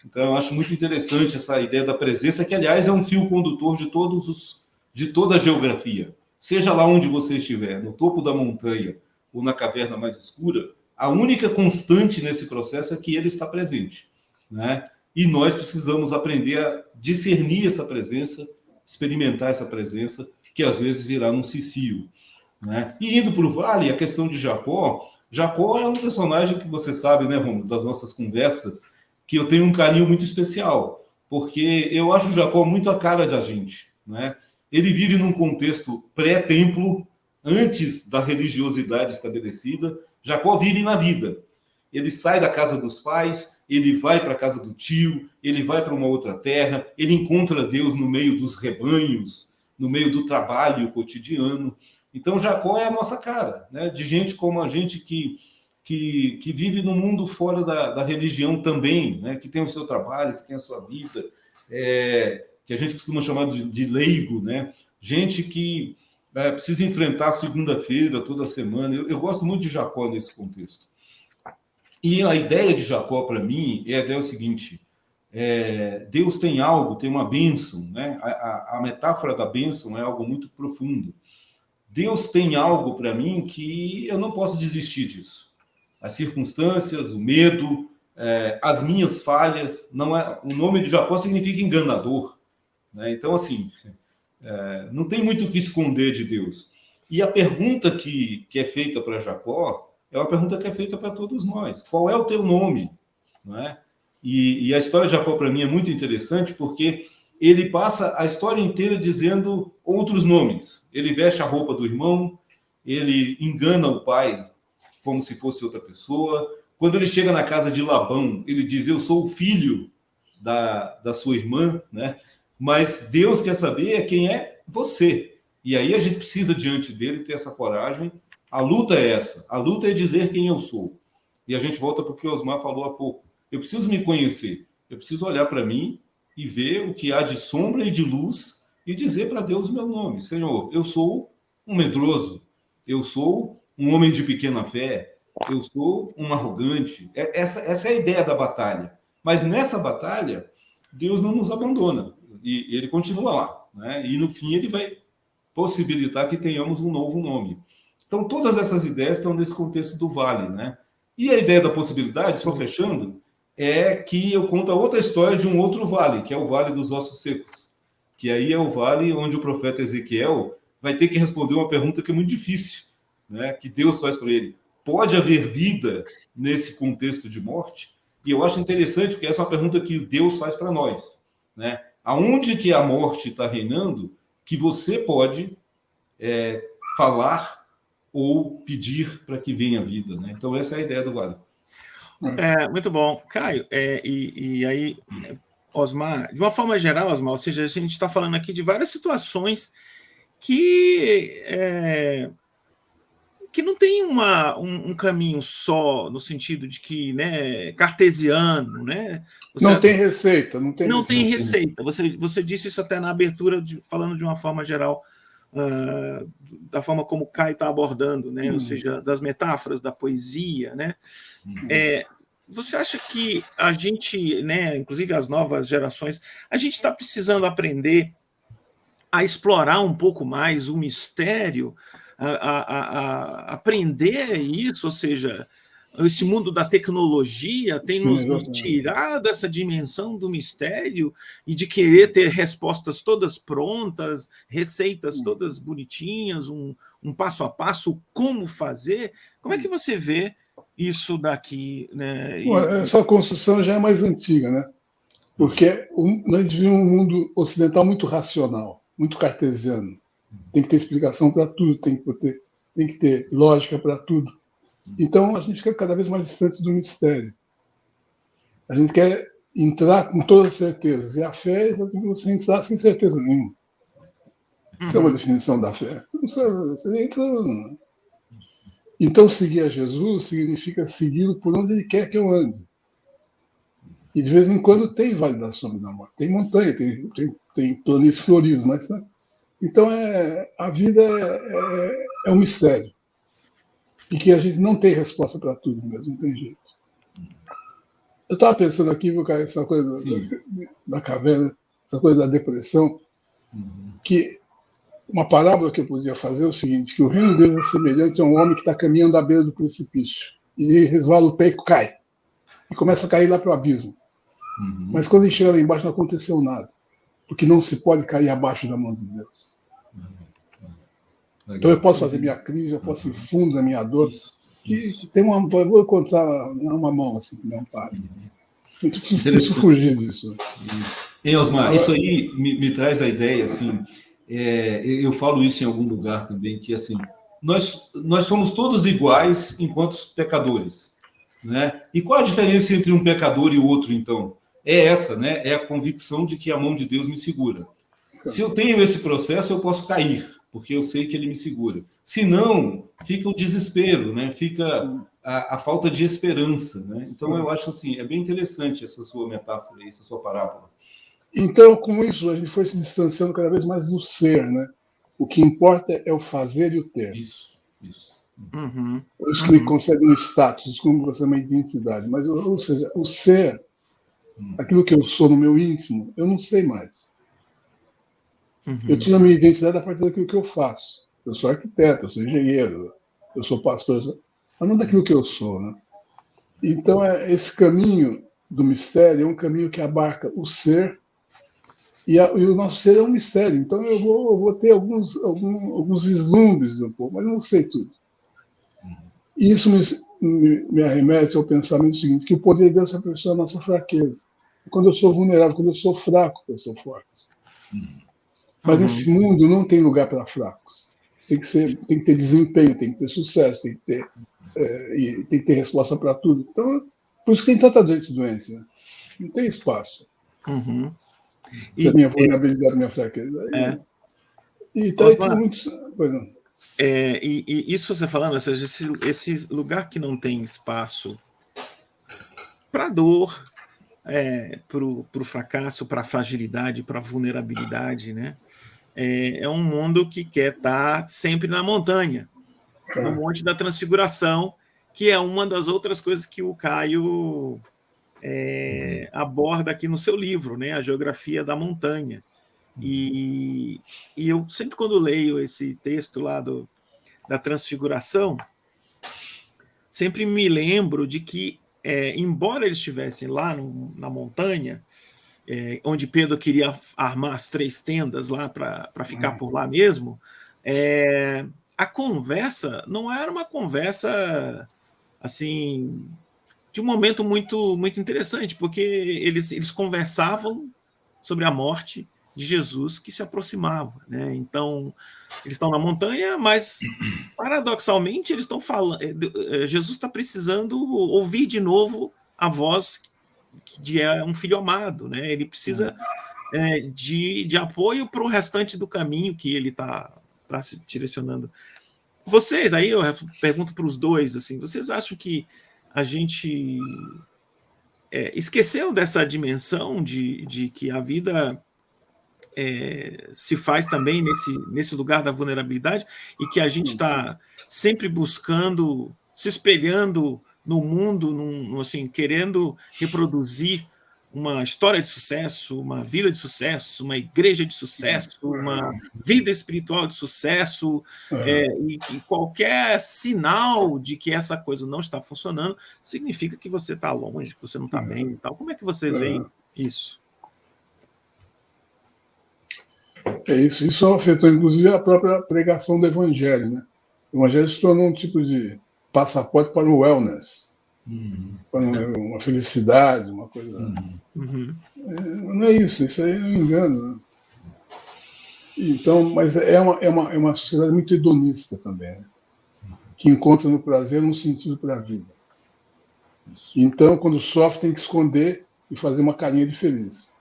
Então, eu acho muito interessante essa ideia da presença, que, aliás, é um fio condutor de toda a geografia. Seja lá onde você estiver, no topo da montanha ou na caverna mais escura, a única constante nesse processo é que ele está presente. Né? E nós precisamos aprender a discernir essa presença, experimentar essa presença, que às vezes virá num cicio. Né? E indo para o vale, a questão de Jacó é um personagem que você sabe, né, Romulo, das nossas conversas, que eu tenho um carinho muito especial, porque eu acho Jacó muito a cara da gente. Né? Ele vive num contexto pré-templo, antes da religiosidade estabelecida. Jacó vive na vida. Ele sai da casa dos pais, ele vai para a casa do tio, ele vai para uma outra terra, ele encontra Deus no meio dos rebanhos, no meio do trabalho cotidiano. Então, Jacó é a nossa cara, né? De gente como a gente que vive no mundo fora da religião também, né? Que tem o seu trabalho, que tem a sua vida, que a gente costuma chamar de leigo, né? Gente que precisa enfrentar a segunda-feira, toda semana. Eu gosto muito de Jacó nesse contexto. E a ideia de Jacó, para mim, é o seguinte: Deus tem algo, tem uma bênção, né? A metáfora da bênção é algo muito profundo. Deus tem algo para mim que eu não posso desistir disso. As circunstâncias, o medo, as minhas falhas, não é. O nome de Jacó significa enganador, né? Então, assim, não tem muito o que esconder de Deus. E a pergunta que é feita para Jacó é uma pergunta que é feita para todos nós. Qual é o teu nome? Não é? E a história de Jacó, para mim, é muito interessante porque ele passa a história inteira dizendo outros nomes. Ele veste a roupa do irmão, ele engana o pai como se fosse outra pessoa. Quando ele chega na casa de Labão, ele diz: eu sou o filho da sua irmã, né? Mas Deus quer saber quem é você. E aí a gente precisa, diante dele, ter essa coragem. A luta é essa. A luta é dizer quem eu sou. E a gente volta para o que o Osmar falou há pouco. Eu preciso me conhecer. Eu preciso olhar para mim e ver o que há de sombra e de luz e dizer para Deus o meu nome. Senhor, eu sou um medroso. Eu sou um homem de pequena fé. Eu sou um arrogante. Essa é a ideia da batalha. Mas nessa batalha, Deus não nos abandona. E ele continua lá, né? E no fim ele vai possibilitar que tenhamos um novo nome. Então todas essas ideias estão nesse contexto do vale, né? E a ideia da possibilidade, só fechando, é que eu conto a outra história de um outro vale, que é o Vale dos Ossos Secos, que aí é o vale onde o profeta Ezequiel vai ter que responder uma pergunta que é muito difícil, né? Que Deus faz para ele. Pode haver vida nesse contexto de morte? E eu acho interessante, porque essa é uma pergunta que Deus faz para nós, né? Aonde que a morte está reinando, que você pode falar ou pedir para que venha a vida, né? Então essa é a ideia do vale. Muito bom. Caio, e aí, Osmar, de uma forma geral, Osmar, ou seja, a gente está falando aqui de várias situações que não tem um caminho só, no sentido de que, né, cartesiano, né? Não tem receita. Não tem receita. Você disse isso até na abertura, falando de uma forma geral, da forma como o Caio está abordando, né? Ou seja, das metáforas, da poesia, né? Você acha que a gente, né, inclusive as novas gerações, a gente está precisando aprender a explorar um pouco mais o mistério, a aprender isso, ou seja, esse mundo da tecnologia tem nos tirado essa dimensão do mistério e de querer ter respostas todas prontas, receitas todas bonitinhas, um passo a passo, como fazer. Como é que você vê isso daqui, né? Essa construção já é mais antiga, né? Porque a gente vive um mundo ocidental muito racional, muito cartesiano. Tem que ter explicação para tudo, tem que ter lógica para tudo. Então a gente fica cada vez mais distante do mistério. A gente quer entrar com todas as certezas. E a fé é exatamente você entrar sem certeza nenhuma. Isso é uma definição da fé. Você entra. Então, seguir a Jesus significa segui-lo por onde ele quer que eu ande. E, de vez em quando, tem Vale da Sombra da Morte. Tem montanha, tem planícies floridos. Mas, né? Então, a vida é um mistério. E que a gente não tem resposta para tudo mesmo, não tem jeito. Eu estava pensando aqui, essa coisa da caverna, essa coisa da depressão, que uma parábola que eu podia fazer é o seguinte, que o reino de Deus é semelhante a um homem que está caminhando à beira do precipício. E resvala o pé e cai. E começa a cair lá para o abismo. Mas quando ele chega lá embaixo não aconteceu nada. Porque não se pode cair abaixo da mão de Deus. Então eu posso fazer minha crise, eu posso ir fundo na minha dor. Eu vou encontrar uma mão assim que me ampara. Eu preciso fugir disso. Osmar, isso aí me traz a ideia, assim, eu falo isso em algum lugar também, que assim, nós somos todos iguais enquanto pecadores, né? E qual a diferença entre um pecador e o outro, então? É essa, né? É a convicção de que a mão de Deus me segura. Se eu tenho esse processo, eu posso cair, porque eu sei que ele me segura. Se não, fica o desespero, né? Fica a falta de esperança, né? Então, eu acho assim, é bem interessante essa sua metáfora, essa sua parábola. Então, com isso, a gente foi se distanciando cada vez mais do ser, né? O que importa é o fazer e o ter. Isso. Por isso que me concede um status, como você chama, uma identidade. Mas, ou seja, o ser, aquilo que eu sou no meu íntimo, eu não sei mais. Eu tiro a minha identidade a partir daquilo que eu faço. Eu sou arquiteto, eu sou engenheiro, eu sou pastor, mas não daquilo que eu sou, né? Então, esse caminho do mistério é um caminho que abarca o ser, e o nosso ser é um mistério. Então, eu vou ter alguns vislumbres um pouco, mas não sei tudo. E isso me arremete ao pensamento seguinte, que o poder de Deus é a nossa fraqueza. quando eu sou vulnerável, quando eu sou fraco, eu sou forte. Mas nesse mundo não tem lugar para fracos. Tem que ter desempenho, tem que ter sucesso, tem que ter resposta para tudo. Então, por isso que tem tanta gente doente, né? Não tem espaço. E minha vulnerabilidade, minha fraqueza. E tá tudo muito. E isso você falando, ou seja, esse lugar que não tem espaço para dor, para o fracasso, para a fragilidade, para a vulnerabilidade, né? É um mundo que quer estar sempre na montanha, no Monte da Transfiguração, que é uma das outras coisas que o Caio aborda aqui no seu livro, né? A Geografia da Montanha. E eu sempre, quando leio esse texto lá da Transfiguração, sempre me lembro de que, embora eles estivessem lá na montanha, onde Pedro queria armar as 3 tendas lá para ficar por lá mesmo, a conversa não era uma conversa assim de um momento muito, muito interessante, porque eles conversavam sobre a morte de Jesus que se aproximava, né? Então, eles estão na montanha, mas paradoxalmente eles estão falando, Jesus está precisando ouvir de novo a voz de um filho amado, né? Ele precisa de apoio para o restante do caminho que ele está se direcionando. Vocês, aí eu pergunto para os dois, assim, vocês acham que a gente esqueceu dessa dimensão de que a vida se faz também nesse lugar da vulnerabilidade e que a gente está sempre buscando, se espelhando no mundo, assim, querendo reproduzir uma história de sucesso, uma vida de sucesso, uma igreja de sucesso, uma vida espiritual de sucesso, e qualquer sinal de que essa coisa não está funcionando significa que você está longe, que você não está bem e tal. Como é que vocês veem isso? Isso afetou, inclusive, a própria pregação do Evangelho, né? O Evangelho se tornou um tipo de passaporte para o wellness, para uma felicidade, uma coisa. Não é isso aí é um engano. Né? Então, mas é uma sociedade muito hedonista também, né? Que encontra no prazer um sentido para a vida. Então, quando sofre, tem que esconder e fazer uma carinha de feliz.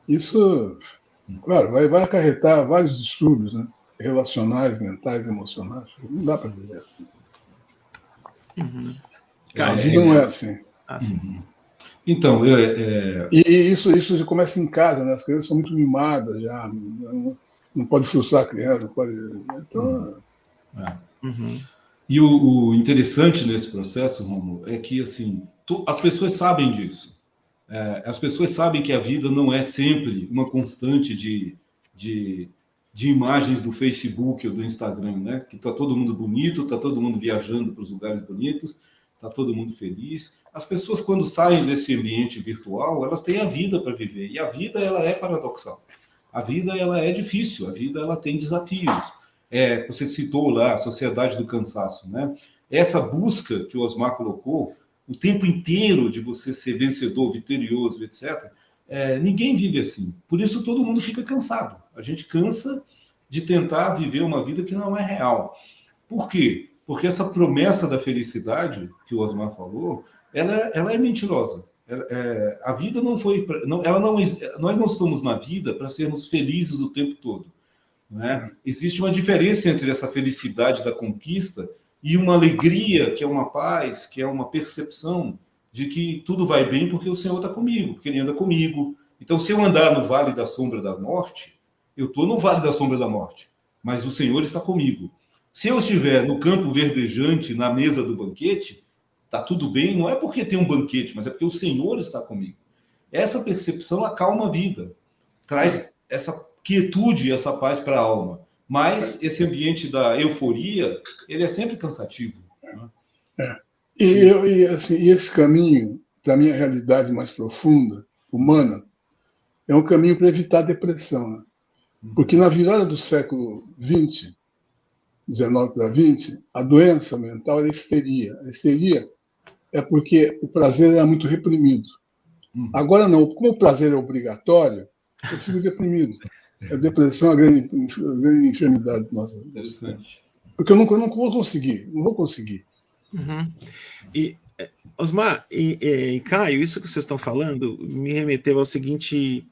Isso, claro, vai acarretar vários distúrbios, né? Relacionais, mentais, emocionais. Não dá para viver assim. A vida não é assim. Então, E isso já começa em casa, né? As crianças são muito mimadas já, não pode frustrar a criança, não pode. Então. E o interessante nesse processo, Rômulo, é que assim, as pessoas sabem disso. As pessoas sabem que a vida não é sempre uma constante de imagens do Facebook ou do Instagram, né? Que está todo mundo bonito, está todo mundo viajando para os lugares bonitos, está todo mundo feliz. As pessoas, quando saem desse ambiente virtual, elas têm a vida para viver. E a vida, ela é paradoxal. A vida, ela é difícil. A vida, ela tem desafios. Você citou lá a sociedade do cansaço, né? Essa busca que o Osmar colocou, o tempo inteiro de você ser vencedor, vitorioso, etc., ninguém vive assim. Por isso, todo mundo fica cansado. A gente cansa de tentar viver uma vida que não é real. Por quê? Porque essa promessa da felicidade que o Osmar falou, ela é mentirosa. A vida não foi... nós não estamos na vida para sermos felizes o tempo todo. Não é? Existe uma diferença entre essa felicidade da conquista e uma alegria, que é uma paz, que é uma percepção de que tudo vai bem porque o Senhor está comigo, porque Ele anda comigo. Então, se eu andar no vale da sombra da morte, eu estou no vale da sombra da morte, mas o Senhor está comigo. Se eu estiver no campo verdejante, na mesa do banquete, está tudo bem, não é porque tem um banquete, mas é porque o Senhor está comigo. Essa percepção acalma a vida, traz essa quietude, essa paz para a alma. Mas esse ambiente da euforia, ele é sempre cansativo. Né? E esse caminho, para a minha realidade mais profunda, humana, é um caminho para evitar a depressão. Né? Porque na virada do século XX, 19 para 20, a doença mental era a histeria. A histeria é porque o prazer era muito reprimido. Agora não, como o prazer é obrigatório, eu fico deprimido. A depressão é a grande enfermidade nossa. Interessante. Porque eu não vou conseguir, não vou conseguir. Uhum. E, Osmar e Caio, isso que vocês estão falando me remeteu à seguinte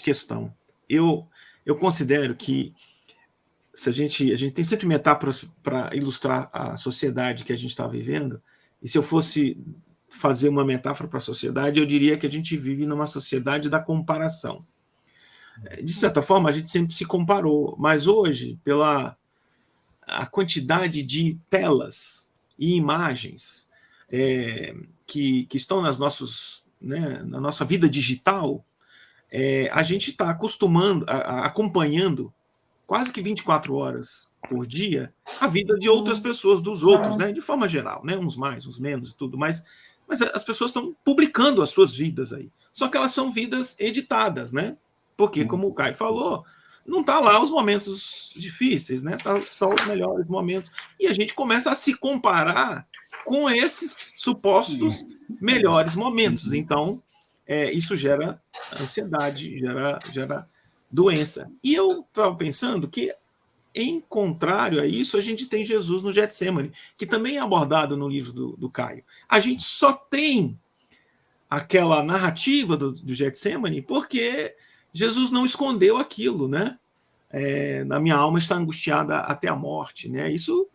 questão. Eu considero que se a gente tem sempre metáforas para ilustrar a sociedade que a gente está vivendo, e se eu fosse fazer uma metáfora para a sociedade, eu diria que a gente vive numa sociedade da comparação. De certa forma, a gente sempre se comparou, mas hoje, pela a quantidade de telas e imagens que estão na nossa vida digital, a gente está acompanhando quase que 24 horas por dia a vida de outras pessoas, dos outros, né, de forma geral, né, uns mais, uns menos e tudo, mas as pessoas estão publicando as suas vidas aí. Só que elas são vidas editadas, né? Porque, como o Caio falou, não está lá os momentos difíceis, né? Tá só os melhores momentos. E a gente começa a se comparar com esses supostos melhores momentos. Então, isso gera ansiedade, gera doença. E eu estava pensando que, em contrário a isso, a gente tem Jesus no Getsemane, que também é abordado no livro do Caio. A gente só tem aquela narrativa do Getsemane porque Jesus não escondeu aquilo, né? Na minha alma está angustiada até a morte, né? Isso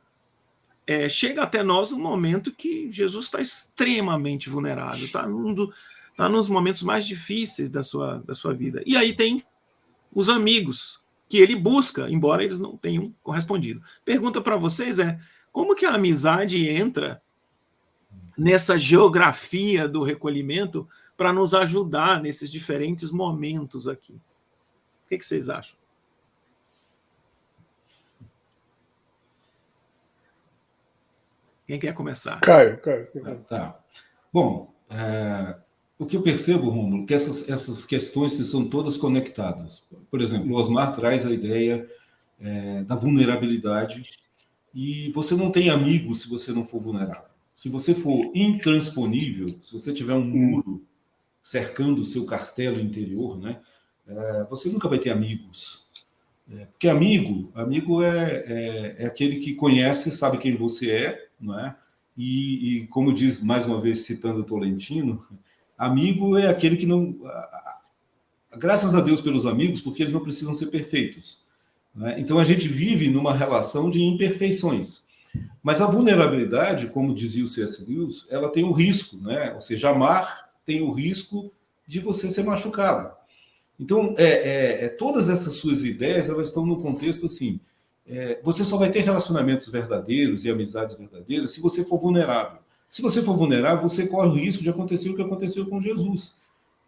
chega até nós no momento que Jesus está extremamente vulnerável, está nos momentos mais difíceis da sua vida. E aí tem os amigos que ele busca, embora eles não tenham correspondido. Pergunta para vocês como que a amizade entra nessa geografia do recolhimento para nos ajudar nesses diferentes momentos aqui? O que vocês acham? Quem quer começar? Caio. Tá. Bom, o que eu percebo, Rômulo, que essas questões são todas conectadas. Por exemplo, o Osmar traz a ideia da vulnerabilidade, e você não tem amigos se você não for vulnerável. Se você for intransponível, se você tiver um muro cercando o seu castelo interior, né, você nunca vai ter amigos. Porque amigo é aquele que conhece, sabe quem você é, não é? E como diz, mais uma vez, citando Tolentino, amigo é aquele que não... Graças a Deus pelos amigos, porque eles não precisam ser perfeitos, né? Então, a gente vive numa relação de imperfeições. Mas a vulnerabilidade, como dizia o C.S. Lewis, ela tem o risco, né? Ou seja, amar tem o risco de você ser machucado. Então, todas essas suas ideias, elas estão no contexto assim, você só vai ter relacionamentos verdadeiros e amizades verdadeiras se você for vulnerável. Se você for vulnerável, você corre o risco de acontecer o que aconteceu com Jesus,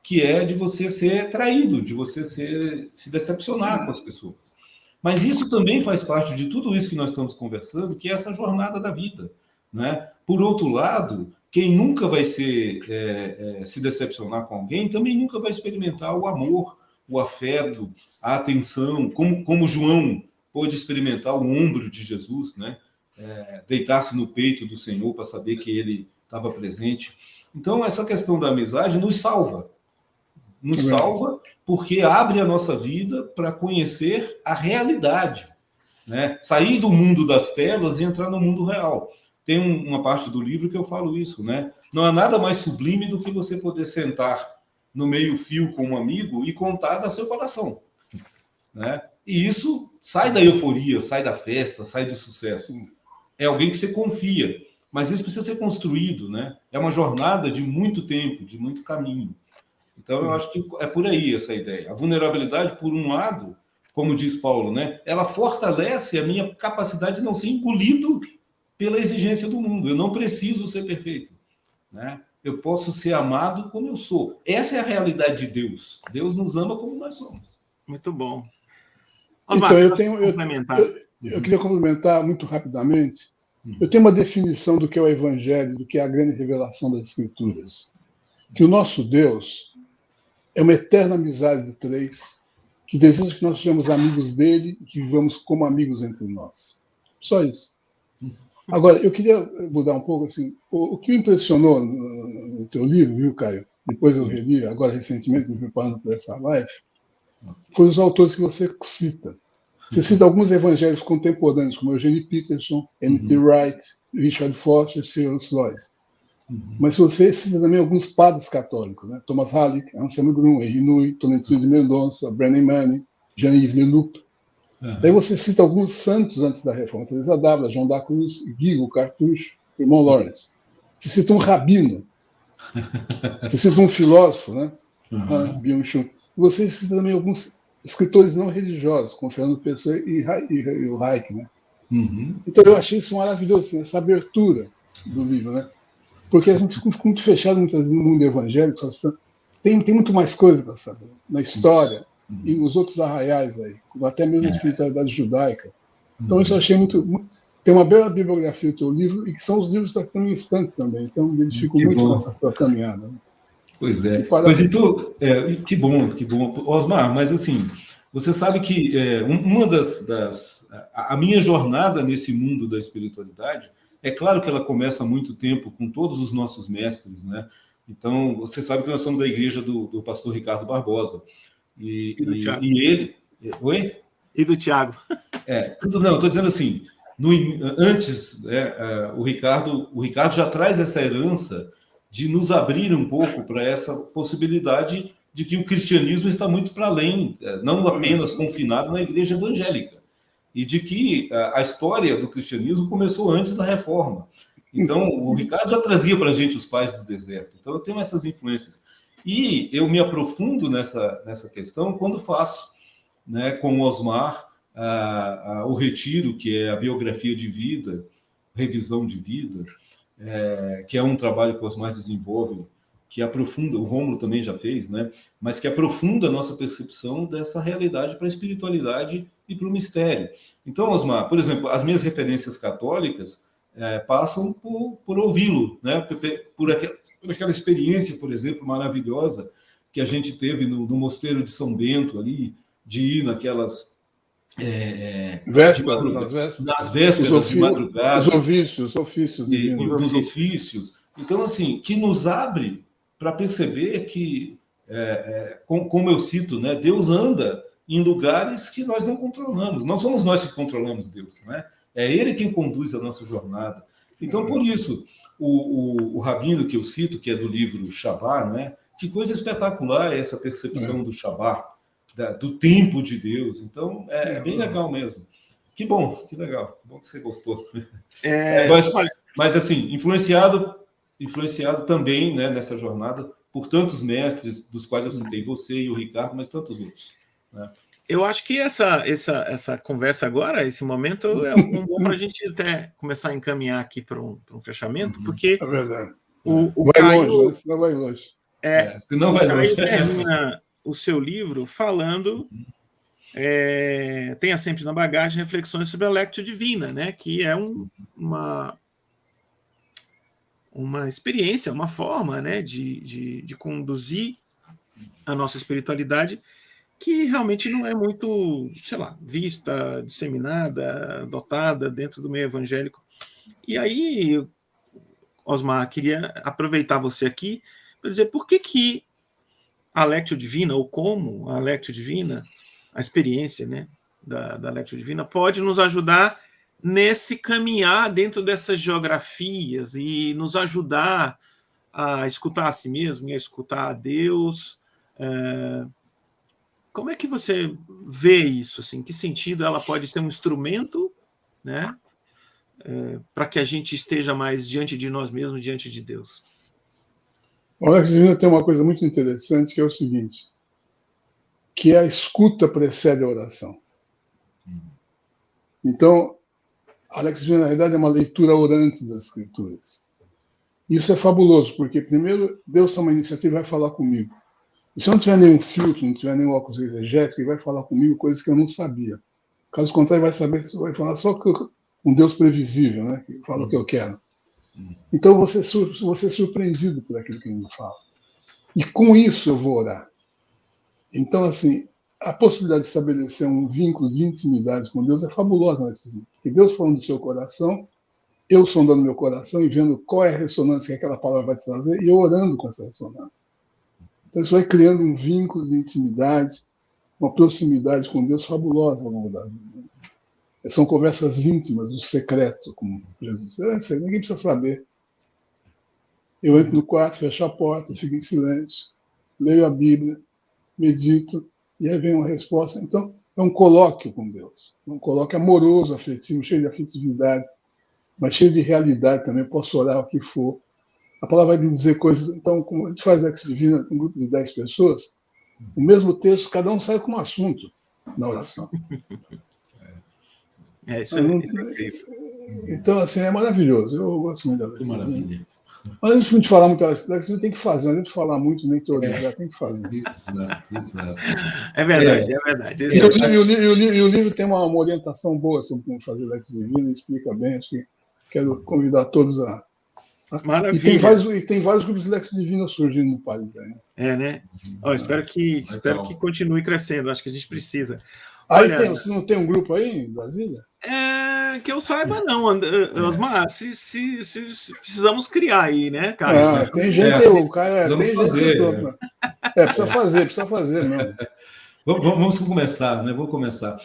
que é de você ser traído, de você se decepcionar com as pessoas. Mas isso também faz parte de tudo isso que nós estamos conversando, que é essa jornada da vida, né? Por outro lado, quem nunca vai se decepcionar com alguém, também nunca vai experimentar o amor, o afeto, a atenção, como João pôde experimentar o ombro de Jesus, né? Deitar-se no peito do Senhor para saber que ele estava presente. Então, essa questão da amizade nos salva. Nos salva porque abre a nossa vida para conhecer a realidade, né? Sair do mundo das telas e entrar no mundo real. Tem uma parte do livro que eu falo isso, né? Não há nada mais sublime do que você poder sentar no meio-fio com um amigo e contar do seu coração, né? E isso sai da euforia, sai da festa, sai do sucesso. É alguém que você confia, mas isso precisa ser construído, né? É uma jornada de muito tempo, de muito caminho. Então, eu acho que é por aí essa ideia. A vulnerabilidade, por um lado, como diz Paulo, né? Ela fortalece a minha capacidade de não ser engolido pela exigência do mundo. Eu não preciso ser perfeito, né? Eu posso ser amado como eu sou. Essa é a realidade de Deus. Deus nos ama como nós somos. Muito bom. Osmar, então, eu queria complementar muito rapidamente. Eu tenho uma definição do que é o Evangelho, do que é a grande revelação das Escrituras. Que o nosso Deus é uma eterna amizade de três, que deseja que nós sejamos amigos dele e que vivamos como amigos entre nós. Só isso. Agora, eu queria mudar um pouco, assim, o que me impressionou no teu livro, viu, Caio? depois eu reli, agora recentemente, me preparando para essa live, foi os autores que você cita. Você cita alguns evangélicos contemporâneos, como Eugene Peterson, N.T. Wright, Richard Foster, C.S. Lewis. Mas você cita também alguns padres católicos, né? Thomas Halleck, Anselmo Grun, Henri Nouy, Tonatiuh de Mendonça, Brené Manning, Jean-Yves Leloup. Daí você cita alguns santos antes da Reforma, Teresa d'Ávila, João da Cruz, Guigo, Cartucho, irmão Lawrence. Você cita um rabino, você cita um filósofo, né? Byung-Chul. Você cita também alguns escritores não religiosos, como Fernando Pessoa e o Hayek, né? Então eu achei isso maravilhoso, assim, essa abertura do livro, né? Porque a gente fica muito fechado muitas vezes no mundo evangélico, tem muito mais coisa para saber, na história e nos outros arraiais aí, até mesmo na espiritualidade judaica. Então isso eu achei muito... Tem uma bela bibliografia do teu livro, e que são os livros que estão em estante também, então eu me identifico muito nessa tua caminhada. Né? Pois é. Pois então, que bom. Osmar, mas assim, você sabe que uma a minha jornada nesse mundo da espiritualidade, é claro que ela começa há muito tempo com todos os nossos mestres, né? Então, você sabe que nós somos da igreja do pastor Ricardo Barbosa. E ele... Oi? E do Tiago. Não, estou dizendo assim, antes, o Ricardo já traz essa herança de nos abrir um pouco para essa possibilidade de que o cristianismo está muito para além, não apenas confinado na igreja evangélica, e de que a história do cristianismo começou antes da Reforma. Então, o Ricardo já trazia para a gente os pais do deserto. Então, eu tenho essas influências. E eu me aprofundo nessa questão quando faço, né, com o Osmar, o Retiro, que é a biografia de vida, revisão de vida, que é um trabalho que o Osmar desenvolve, que aprofunda, o Rômulo também já fez, né? Mas que aprofunda a nossa percepção dessa realidade para a espiritualidade e para o mistério. Então, Osmar, por exemplo, as minhas referências católicas passam por ouvi-lo, né? por aquela experiência, por exemplo, maravilhosa que a gente teve no Mosteiro de São Bento, ali, de ir naquelas... nas vésperas de madrugada. Os ofícios. Dos ofícios. Então, assim, que nos abre para perceber que, como eu cito, né, Deus anda em lugares que nós não controlamos. Não somos nós que controlamos Deus, né? É Ele quem conduz a nossa jornada. Então, por isso, o rabino que eu cito, que é do livro Shabá, né? Que coisa espetacular é essa percepção do Shabá, do tempo de Deus. Então, é bem legal mesmo. Que bom, que legal. Que bom que você gostou. Mas assim, influenciado também, né, nessa jornada por tantos mestres, dos quais eu citei você e o Ricardo, mas tantos outros. Né? Eu acho que essa conversa agora, esse momento, é bom para a gente até começar a encaminhar aqui para um fechamento, porque é verdade. O Caio... longe, né? Senão vai longe. Senão vai longe. O Caio termina o seu livro falando... tenha sempre na bagagem reflexões sobre a Lectio Divina, né? Que é uma experiência, uma forma, né, de conduzir a nossa espiritualidade que realmente não é muito, sei lá, vista, disseminada, adotada dentro do meio evangélico. E aí, Osmar, queria aproveitar você aqui para dizer por que a Lectio Divina, ou como a Lectio Divina, a experiência, né, da Lectio Divina, pode nos ajudar nesse caminhar dentro dessas geografias e nos ajudar a escutar a si mesmo e a escutar a Deus. Como é que você vê isso? Assim? Em que sentido ela pode ser um instrumento, né, para que a gente esteja mais diante de nós mesmos, diante de Deus? A Lectio Divina tem uma coisa muito interessante, que é o seguinte, que a escuta precede a oração. Então, a Lectio Divina, na realidade, é uma leitura orante das Escrituras. Isso é fabuloso, porque, primeiro, Deus toma a iniciativa e vai falar comigo. E se eu não tiver nenhum filtro, não tiver nenhum óculos exegético, ele vai falar comigo coisas que eu não sabia. Caso contrário, vai falar só um Deus previsível, né? Que fala o que eu quero. Então, você é surpreendido por aquilo que ele me fala. E com isso eu vou orar. Então, assim, a possibilidade de estabelecer um vínculo de intimidade com Deus é fabulosa, né? Porque Deus falando do seu coração, eu sondando meu coração e vendo qual é a ressonância que aquela palavra vai trazer e eu orando com essa ressonância. Então, isso vai criando um vínculo de intimidade, uma proximidade com Deus fabulosa ao longo da vida. São conversas íntimas, o secreto, como Jesus disse. Ninguém precisa saber. Eu entro no quarto, fecho a porta, fico em silêncio, leio a Bíblia, medito, e aí vem uma resposta. Então, é um colóquio com Deus. Um colóquio amoroso, afetivo, cheio de afetividade, mas cheio de realidade também. Posso orar o que for. A palavra vai me dizer coisas. Então, como a gente faz Lex Divina com um grupo de 10 pessoas, o mesmo texto, cada um sai com um assunto na oração. Isso é incrível. Então, assim, é maravilhoso. Eu gosto muito da Lex Divina. Maravilha. Mas a gente falar muito da Lex Divina, tem que fazer. Não adianta falar muito, nem teorizar, tem que fazer. Exato. É verdade, é verdade. E o livro tem uma orientação boa sobre como fazer Lex Divina, explica bem. Acho que quero convidar todos a. Maravilha. E tem vários grupos de Lex Divina surgindo no país aí. Né? Espero que continue crescendo. Acho que a gente precisa. Olha, você não tem um grupo aí em Brasília? Que eu saiba, não, Osmar. Se precisamos criar aí, né, cara? Tem gente aí, o cara. Vamos fazer. Precisa fazer mesmo. Vamos começar, né? Vamos começar.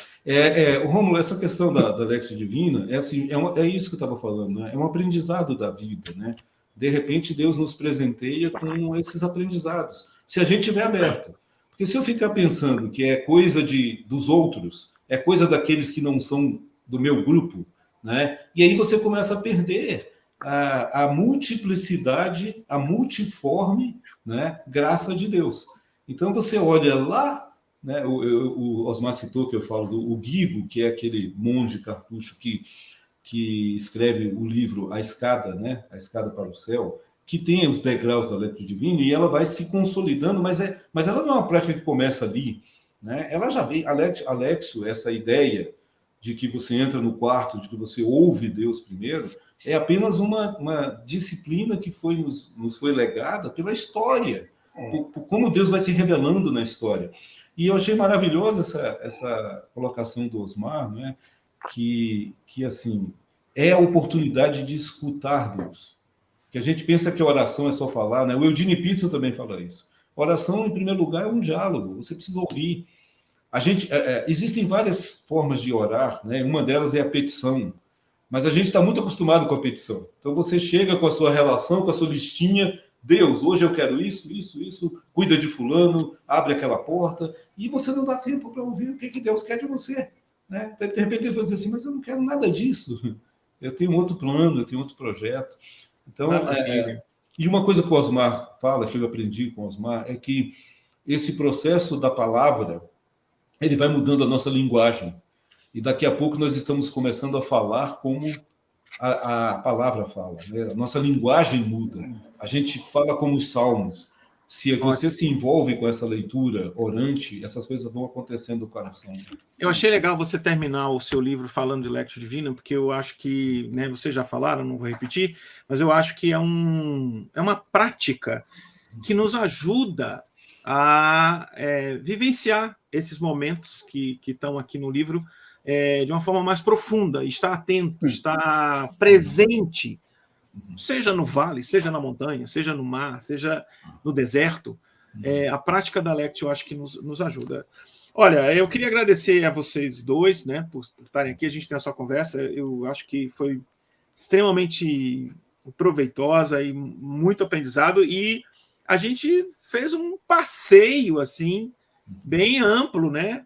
Rômulo, essa questão da Lex Divina é isso que eu estava falando, né? É um aprendizado da vida, né? De repente, Deus nos presenteia com esses aprendizados, se a gente estiver aberto. Porque se eu ficar pensando que é coisa dos outros, é coisa daqueles que não são do meu grupo, né? E aí você começa a perder a multiplicidade, a multiforme, né, graça de Deus. Então você olha lá, né, o Osmar citou que eu falo do Guigo, que é aquele monge cartucho que escreve o livro A Escada, né, A Escada para o Céu, que tem os degraus da Lex Divina, e ela vai se consolidando, mas ela não é uma prática que começa ali, né? Ela já vem, Alexio, essa ideia de que você entra no quarto, de que você ouve Deus primeiro, é apenas uma disciplina que nos foi legada pela história, por como Deus vai se revelando na história. E eu achei maravilhosa essa colocação do Osmar, né? que assim, é a oportunidade de escutar Deus. Que a gente pensa que a oração é só falar, né? O Eugene Peterson também fala isso. A oração, em primeiro lugar, é um diálogo. Você precisa ouvir. Existem várias formas de orar, né? Uma delas é a petição. Mas a gente está muito acostumado com a petição. Então você chega com a sua relação, com a sua listinha. Deus, hoje eu quero isso, cuida de fulano, abre aquela porta. E você não dá tempo para ouvir o que Deus quer de você. Né? De repente ele vai dizer assim, mas eu não quero nada disso. Eu tenho outro plano, eu tenho outro projeto. Então, e uma coisa que o Osmar fala, que eu aprendi com o Osmar, é que esse processo da palavra, ele vai mudando a nossa linguagem. E daqui a pouco nós estamos começando a falar como a palavra fala. Né? A nossa linguagem muda. A gente fala como os salmos. Se você se envolve com essa leitura orante, essas coisas vão acontecendo no coração. Eu achei legal você terminar o seu livro falando de Lectio Divina, porque eu acho que, né, vocês já falaram, não vou repetir, mas eu acho que é uma prática que nos ajuda a vivenciar esses momentos que estão aqui no livro de uma forma mais profunda, estar atento, estar presente, seja no vale, seja na montanha, seja no mar, seja no deserto. A prática da Lectio, eu acho que nos ajuda. Olha, eu queria agradecer a vocês dois, né, por estarem aqui, a gente tem essa conversa, eu acho que foi extremamente proveitosa e muito aprendizado, e a gente fez um passeio, assim, bem amplo, né,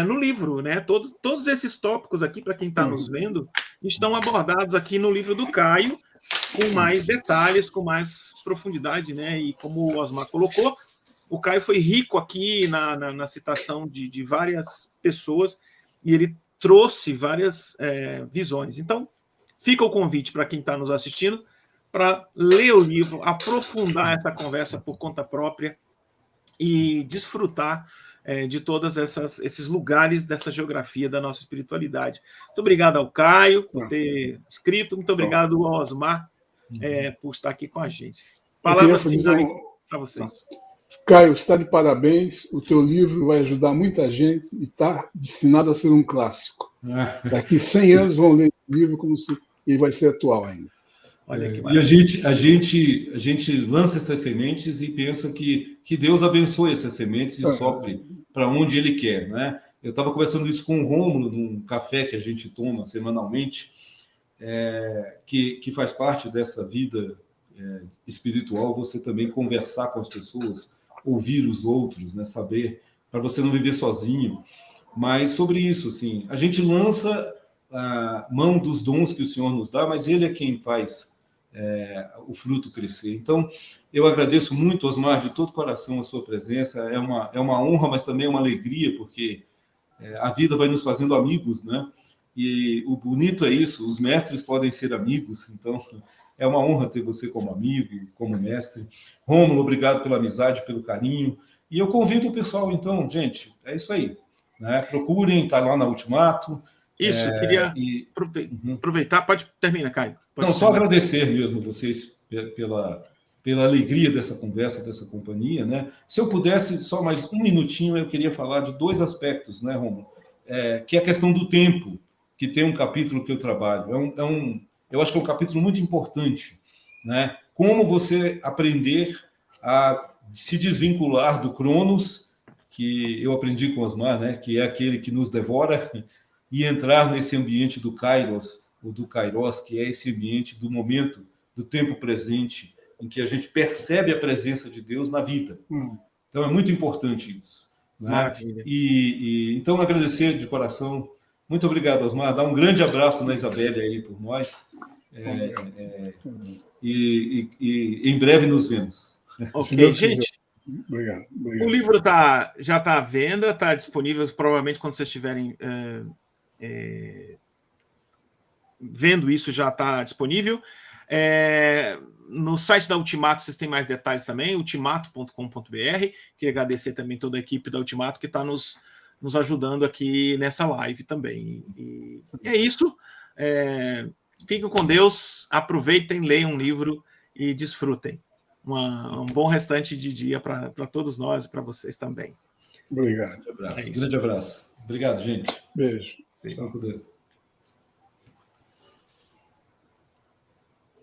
no livro, né, todos esses tópicos aqui, para quem está nos vendo, estão abordados aqui no livro do Caio, com mais detalhes, com mais profundidade, né, e como o Osmar colocou, o Caio foi rico aqui na citação de várias pessoas e ele trouxe várias visões. Então, fica o convite para quem está nos assistindo para ler o livro, aprofundar essa conversa por conta própria e desfrutar de todos esses lugares dessa geografia da nossa espiritualidade. Muito obrigado ao Caio por ter escrito, muito obrigado ao Osmar por estar aqui com a gente. Palavras finais para vocês. Caio, você está de parabéns, o teu livro vai ajudar muita gente e está destinado a ser um clássico. Daqui 100 anos vão ler o livro como se ele vai ser atual ainda. Olha que maravilha. E a gente lança essas sementes e pensa que Deus abençoe essas sementes e sopre para onde Ele quer, né? Eu estava conversando isso com o Rômulo num café que a gente toma semanalmente, que faz parte dessa vida espiritual, você também conversar com as pessoas, ouvir os outros, né? Saber, para você não viver sozinho. Mas sobre isso, assim, a gente lança a mão dos dons que o Senhor nos dá, mas Ele é quem faz o fruto crescer. Então, eu agradeço muito, Osmar, de todo coração a sua presença. É uma honra, mas também é uma alegria, porque a vida vai nos fazendo amigos, né? E o bonito é isso, os mestres podem ser amigos, então é uma honra ter você como amigo, como mestre. Rômulo, obrigado pela amizade, pelo carinho. E eu convido o pessoal, então, gente, é isso aí, né? Procurem, está lá na Ultimato. Isso, queria aproveitar. Pode terminar, Caio. Não, só agradecer mesmo vocês pela alegria dessa conversa, dessa companhia, né? Se eu pudesse, só mais um minutinho, eu queria falar de dois aspectos, né, Rômulo? Que é a questão do tempo, que tem um capítulo que eu trabalho. Eu acho que é um capítulo muito importante, né? Como você aprender a se desvincular do Cronos, que eu aprendi com Osmar, né? Que é aquele que nos devora, e entrar nesse ambiente do Kairos, ou do Kairos, que é esse ambiente do momento, do tempo presente, em que a gente percebe a presença de Deus na vida. Então, é muito importante isso. Né? Maravilha. Então, agradecer de coração. Muito obrigado, Osmar. Dá um grande abraço na Isabelle aí por nós. E em breve nos vemos. Ok, gente. Obrigado. O livro já está à venda, está disponível, provavelmente quando vocês estiverem vendo isso, já está disponível. No site da Ultimato vocês têm mais detalhes também, ultimato.com.br. Queria agradecer também toda a equipe da Ultimato que está nos ajudando aqui nessa live também. E é isso. Fiquem com Deus, aproveitem, leiam um livro e desfrutem. Um bom restante de dia para todos nós e para vocês também. Obrigado. Grande abraço. Obrigado, gente. Beijo. Fiquem com Deus.